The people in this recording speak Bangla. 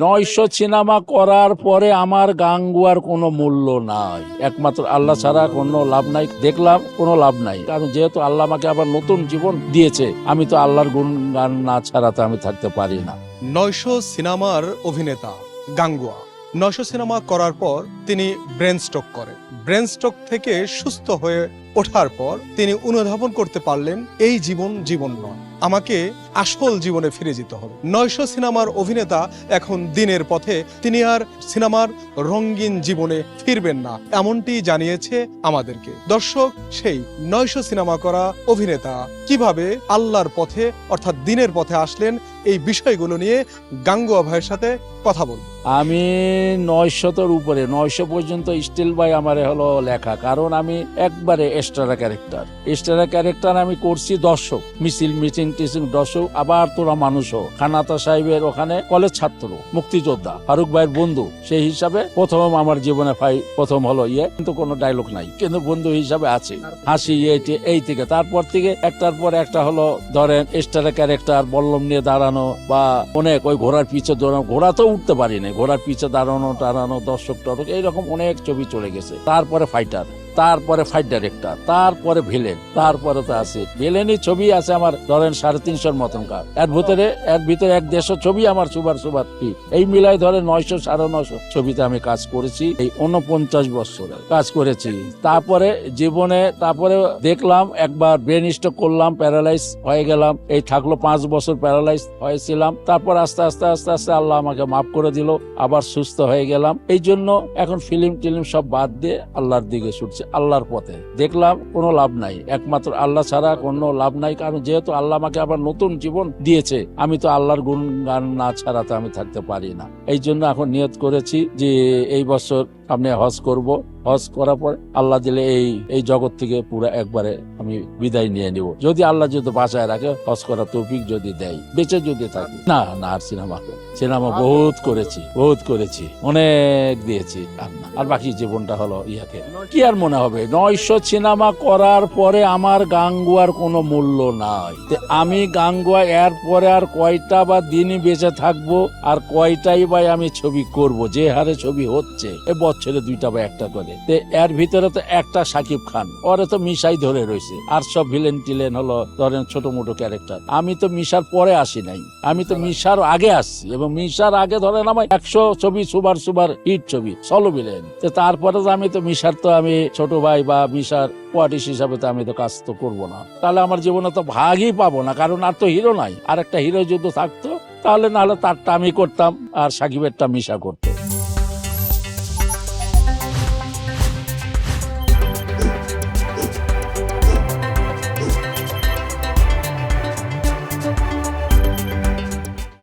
900 সিনেমা করার পরে আমার গাঙ্গুয়ার কোনো মূল্য নাই, একমাত্র আল্লাহ ছাড়া কোনো লাভ নাই। দেখলাম কোনো লাভ নাই, কারণ যেহেতু আল্লাহ আমাকে আবার নতুন জীবন দিয়েছে, আমি তো আল্লাহর গুণগান না ছাড়া তো আমি থাকতে পারি না। 900 সিনেমার অভিনেতা গাঙ্গুয়া 900 সিনেমা করার পর তিনি ব্রেন স্ট্রোক করেন। ব্রেন স্ট্রোক থেকে সুস্থ হয়ে ওঠার পর তিনি অনুধাবন করতে পারলেন এই জীবন জীবন নয়, আমাকে আসল জীবনে ফিরে যেতে হবে। 900 সিনেমার অভিনেতা এখন দিনের পথে, তিনি আর সিনেমার রঙিন জীবনে ফিরবেন না, এমনটি জানিয়েছে আমাদেরকে। দর্শক, সেই 900 সিনেমা করা অভিনেতা কিভাবে আল্লাহর পথে অর্থাৎ দিনের পথে আসলেন, এই বিষয়গুলো নিয়ে গাঙ্গুয়া ভাইয়ের সাথে কথা বলব। আমি 900-র উপরে 900 পর্যন্ত স্টিল বাই আমার হলো লেখা, কারণ আমি একবারে এক্সট্রা ক্যারেক্টার আমি করছি। দর্শক, মিছিল মিটিং টিচিং দর্শক, আবার তোরা মানুষও খানাতা সাহেবের ওখানে কলেজ ছাত্র, মুক্তিযোদ্ধা, ফারুক ভাইয়ের বন্ধু, সেই হিসাবে প্রথম আমার জীবনে ভাই প্রথম হলো কিন্তু কোনো ডায়লগ নাই, কিন্তু বন্ধু হিসাবে আছে, হাসি এই থেকে। তারপর থেকে একটার পর একটা হলো ধরেন এক্সট্রা ক্যারেক্টার, বল্লম নিয়ে দাঁড়ানো বা অনেক ওই ঘোড়ার পিছে দৌড়ানো, ঘোড়া তো উঠতে পারি না, ঘোড়ার পিছে দাঁড়ানো টাড়ানো, দর্শক টরক, এইরকম অনেক ছবি চলে গেছে। তারপরে ফাইটার, তারপরে ফাইট ডাইরেক্টর, তারপরে ভিলেন, তারপরে তো আছে ভিলেনই ছবি আছে আমার ধরেন 350-র মতন কাজ। এর ভিতরে 150 ছবি আমার সুবার এই মিলাই ধরে 900 950 ছবিতে আমি কাজ করেছি। এই 49 বছরে কাজ করেছি। তারপরে জীবনে দেখলাম একবার ব্রেন স্ট্রোক করলাম, প্যারালাইজ হয়ে গেলাম। এই থাকলো 5 বছর প্যারালাইজ হয়েছিলাম। তারপর আস্তে আস্তে আল্লাহ আমাকে মাফ করে দিল, আবার সুস্থ হয়ে গেলাম। এই জন্য এখন ফিল্ম সব বাদ দিয়ে আল্লাহর দিকে ছুটছে, আল্লাহর পথে। দেখলাম কোনো লাভ নাই, একমাত্র আল্লাহ ছাড়া কোনো লাভ নাই, কারণ যেহেতু আল্লাহ আমাকে আবার নতুন জীবন দিয়েছে, আমি তো আল্লাহর গুণগান না ছাড়া তো আমি থাকতে পারি না। এই জন্য এখন নিয়ত করেছি যে এই বছর আমি হজ করব। হজ করার পর আল্লাহ দিলে এই জগৎ থেকে পুরো একবারে আমি বিদায় নিয়ে নিব, যদি আল্লাহ যদি বাঁচায় রাখে, হজ করার তৌফিক যদি দেয়, বেঁচে যদি থাকি। না আর সিনেমা বহুত করেছি, অনেক দিয়েছি, আর বাকি জীবনটা হলো ইয়াকে কি আর মনে হবে। 900 সিনেমা করার পরে আমার গাঙ্গুয়ার কোনো মূল্য নাই। আমি গাঙ্গুয়া এর পরে আর কয়টা বা দিনই বেঁচে থাকবো, আর কয়টাই বা আমি ছবি করব। যে হারে ছবি হচ্ছে, বছরে 2টা বা 1টা করে, এর ভিতরে তো একটা সাকিব খান, ওরে তো মিশাই ধরে রয়েছে, আর সব ভিলেন টিলেন হলো ধরেন ছোট মোটো ক্যারেক্টার। আমি তো মিশার পরে আসি নাই, আমি তো মিশার আগে আসছি, এবং মিশার আগে ধরেন আমার 100 ছবি সুবার হিট ছবি সলো ভিলেন। তারপরে আমি তো মিশার তো আমি ছোট ভাই বা মিশার কোয়ার্টিস হিসাবে তো আমি তো কাজ তো করবো না, তাহলে আমার জীবনে তো ভাগই পাবো না, কারণ আর তো হিরো নাই। আর একটা হিরো যদি থাকতো, তাহলে নাহলে তারটা আমি করতাম আর সাকিবেরটা মিশা করতো।